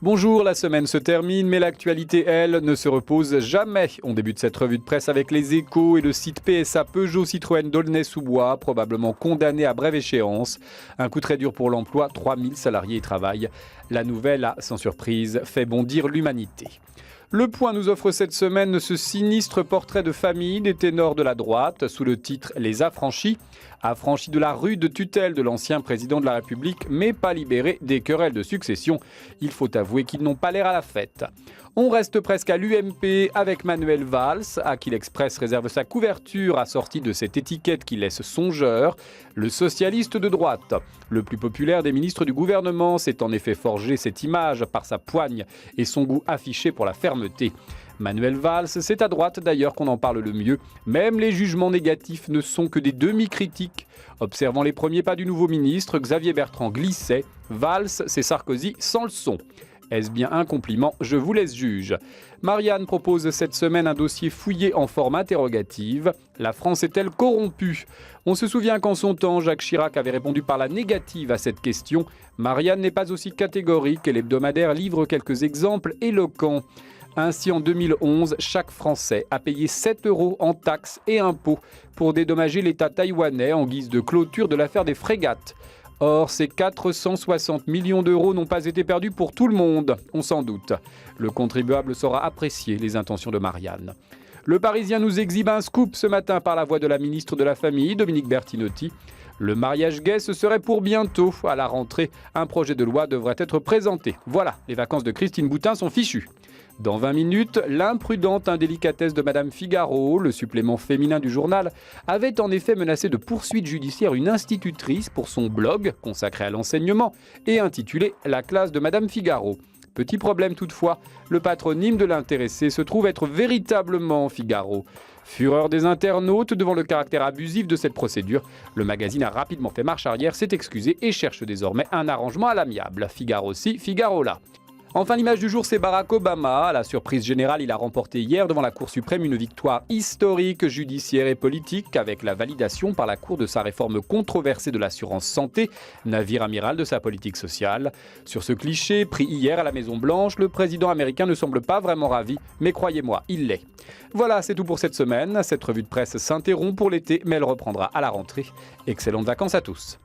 Bonjour, la semaine se termine, mais l'actualité, elle, ne se repose jamais. On débute cette revue de presse avec les Échos et le site PSA Peugeot Citroën d'Aulnay-sous-Bois, probablement condamné à brève échéance. Un coup très dur pour l'emploi, 3000 salariés y travaillent. La nouvelle a, sans surprise, fait bondir l'humanité. Le Point nous offre cette semaine ce sinistre portrait de famille des ténors de la droite sous le titre « Les affranchis ». Affranchis de la rude tutelle de l'ancien président de la République, mais pas libérés des querelles de succession. Il faut avouer qu'ils n'ont pas l'air à la fête. On reste presque à l'UMP avec Manuel Valls, à qui l'Express réserve sa couverture assortie de cette étiquette qui laisse songeur. Le socialiste de droite, le plus populaire des ministres du gouvernement, s'est en effet forgé cette image par sa poigne et son goût affiché pour la fermeté. Manuel Valls, c'est à droite d'ailleurs qu'on en parle le mieux. Même les jugements négatifs ne sont que des demi-critiques. Observant les premiers pas du nouveau ministre, Xavier Bertrand glissait. Valls, c'est Sarkozy sans le son. Est-ce bien un compliment? Je vous laisse juge. Marianne propose cette semaine un dossier fouillé en forme interrogative. La France est-elle corrompue? On se souvient qu'en son temps, Jacques Chirac avait répondu par la négative à cette question. Marianne n'est pas aussi catégorique et l'hebdomadaire livre quelques exemples éloquents. Ainsi, en 2011, chaque Français a payé 7 € en taxes et impôts pour dédommager l'État taïwanais en guise de clôture de l'affaire des frégates. Or, ces 460 millions d'euros n'ont pas été perdus pour tout le monde, on s'en doute. Le contribuable saura apprécier les intentions de Marianne. Le Parisien nous exhibe un scoop ce matin par la voix de la ministre de la Famille, Dominique Bertinotti. Le mariage gay, ce serait pour bientôt. À la rentrée, un projet de loi devrait être présenté. Voilà, les vacances de Christine Boutin sont fichues. Dans 20 minutes, l'imprudente indélicatesse de Madame Figaro, le supplément féminin du journal, avait en effet menacé de poursuites judiciaires une institutrice pour son blog consacré à l'enseignement et intitulé « La classe de Madame Figaro ». Petit problème toutefois, le patronyme de l'intéressé se trouve être véritablement Figaro. Fureur des internautes devant le caractère abusif de cette procédure, le magazine a rapidement fait marche arrière, s'est excusé et cherche désormais un arrangement à l'amiable. Figaro ci, Figaro là. Enfin, l'image du jour, c'est Barack Obama. À la surprise générale, il a remporté hier devant la Cour suprême une victoire historique, judiciaire et politique avec la validation par la Cour de sa réforme controversée de l'assurance santé, navire amiral de sa politique sociale. Sur ce cliché, pris hier à la Maison-Blanche, le président américain ne semble pas vraiment ravi, mais croyez-moi, il l'est. Voilà, c'est tout pour cette semaine. Cette revue de presse s'interrompt pour l'été, mais elle reprendra à la rentrée. Excellentes vacances à tous.